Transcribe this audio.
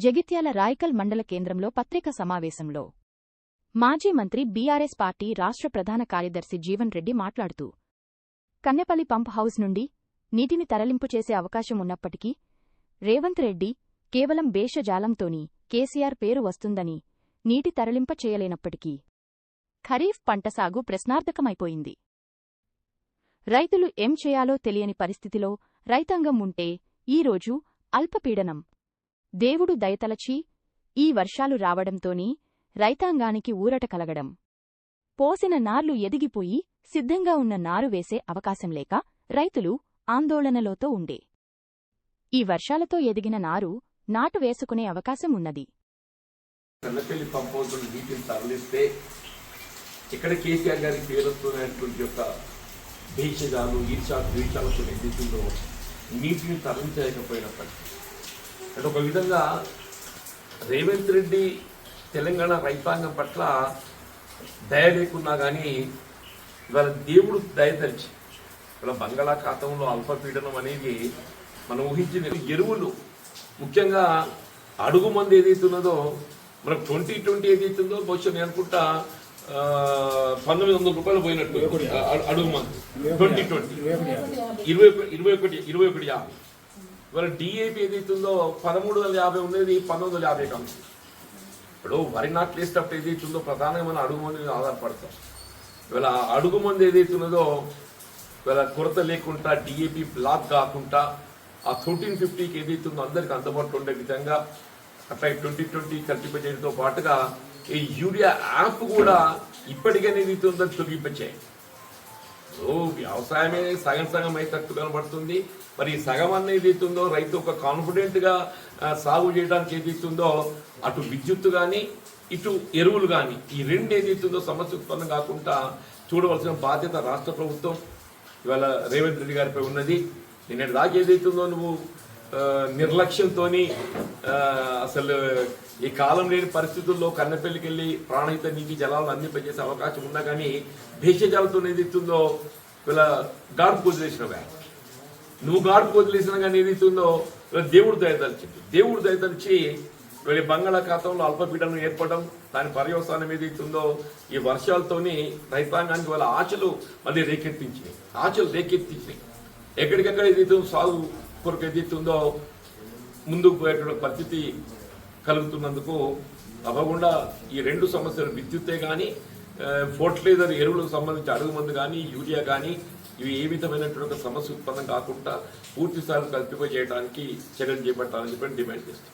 జగిత్యాల రాయకల్ మండల కేంద్రంలో పత్రికా సమావేశంలో మాజీ మంత్రి బీఆర్ఎస్ పార్టీ రాష్ట్ర ప్రధాన కార్యదర్శి జీవన్ రెడ్డి మాట్లాడుతూ కన్నెపల్లి పంప్ హౌస్ నుండి నీటిని తరలింపు చేసే అవకాశం ఉన్నప్పటికీ రేవంత్ రెడ్డి కేవలం భేషజాలంతోని కేసీఆర్ పేరు వస్తుందని నీటి తరలింప చేయలేనప్పటికీ ఖరీఫ్ పంట సాగు ప్రశ్నార్థకమైపోయింది. రైతులు ఏం చేయాలో తెలియని పరిస్థితిలో రైతాంగం ఉంటే ఈరోజు అల్పపీడనం దేవుడు దయతలచి ఈ వర్షాలు రావడంతోని రైతాంగానికి ఊరట కలగడం, పోసిన నార్లు ఎదిగిపోయి సిద్ధంగా ఉన్న నారు వేసే అవకాశం లేక రైతులు ఆందోళనలోతో ఉండే. ఈ వర్షాలతో ఎదిగిన నారు నాటు వేసుకునే అవకాశం ఉన్నది. కన్నెపల్లి పంప్ హౌస్ నీటిని తరలిస్తే ఇక్కడ కేసీఆర్ గారికి పేరొస్తున్నటువంటి యొక్క భేషజాలు ఈర్షాలతో ఎదుగుతుందో నీటిని తరలించలేకపోయినప్పటికీ అంటే ఒక విధంగా రేవంత్ రెడ్డి తెలంగాణ రైతాంగం పట్ల దయ లేకున్నా కానీ ఇవాళ దేవుడు దయతలిచి ఇవాళ బంగాళాఖాతంలో అల్పపీడనం అనేది మనం ఊహించిన ఎరువులు ముఖ్యంగా అడుగు మంది ఏదైతున్నదో మనకు 2020 ఏదైతుందో బహుశా నేను అనుకుంటా 1900 రూపాయలు పోయినట్టు అడుగు మంది 2020 2150 ఇవాళ డిఏపి ఏదైతుందో 1350 ఉండేది 1950 కమ్మి. ఇప్పుడు వరి నాట్లు వేసేటప్పుడు ఏదైతుందో ప్రధానంగా మనం అడుగు మంది మీద ఆధారపడతాం. ఇవాళ అడుగు మంది ఏదైతున్నదో ఇవాళ కొరత లేకుండా డిఏపి బ్లాక్ కాకుండా ఆ 1350కి ఏదైతుందో అందరికి అందుబాటులో ఉండే విధంగా అట్లా 2020 కల్టిపై చేయడంతో పాటుగా ఈ యూరియా యాప్ కూడా ఇప్పటికైనా ఏదైతుందో తొలగింపచ్చాయి. వ్యవసాయమే సగం అయినట్టు కనబడుతుంది. మరి ఈ సగం అనేది ఏదైతుందో రైతు ఒక కాన్ఫిడెంట్గా సాగు చేయడానికి ఏదైతుందో అటు విద్యుత్తు కానీ ఇటు ఎరువులు కానీ ఈ రెండు ఏదైతుందో సమస్య ఉత్పన్నం కాకుండా చూడవలసిన బాధ్యత రాష్ట్ర ప్రభుత్వం ఇవాళ రేవంత్ రెడ్డి గారిపై ఉన్నది. నిన్నటి దాకా ఏదైతుందో నువ్వు నిర్లక్ష్యంతో అసలు ఈ కాలం లేని పరిస్థితుల్లో కన్నెపల్లికి వెళ్ళి ప్రాణహిత నీటి జలాలను అందింపజేసే అవకాశం ఉన్నా కానీ భేషజాలతో ఏదైతుందో ఇలా గాడుపు వదిలేసినవే నువ్వు గాడుపు వదిలేసినా కానీ ఏదైతుందో దేవుడు దయతలిచి వీళ్ళ బంగాళాఖాతంలో అల్పపీడనం ఏర్పడడం దాని పర్యవసానం ఏదైతుందో ఈ వర్షాలతోని రైతాంగానికి వాళ్ళ ఆశలు మళ్ళీ రేకెత్తించినాయి. ఎక్కడికెక్కడ ఏదైతే సాగు కొరకు ఏదైతుందో ముందుకు పోయేటువంటి పరిస్థితి కలుగుతున్నందుకు తప్పకుండా ఈ రెండు సమస్యలు విద్యుత్తే కానీ ఫర్టిలైజర్ ఎరువులకు సంబంధించి అడుగు మందు కానీ యూరియా కానీ ఇవి ఏ విధమైనటువంటి సమస్య ఉత్పన్నం కాకుండా పూర్తి స్థాయిలో కల్పిపై చేయడానికి చర్యలు చేపట్టాలని చెప్పి డిమాండ్ చేస్తాం.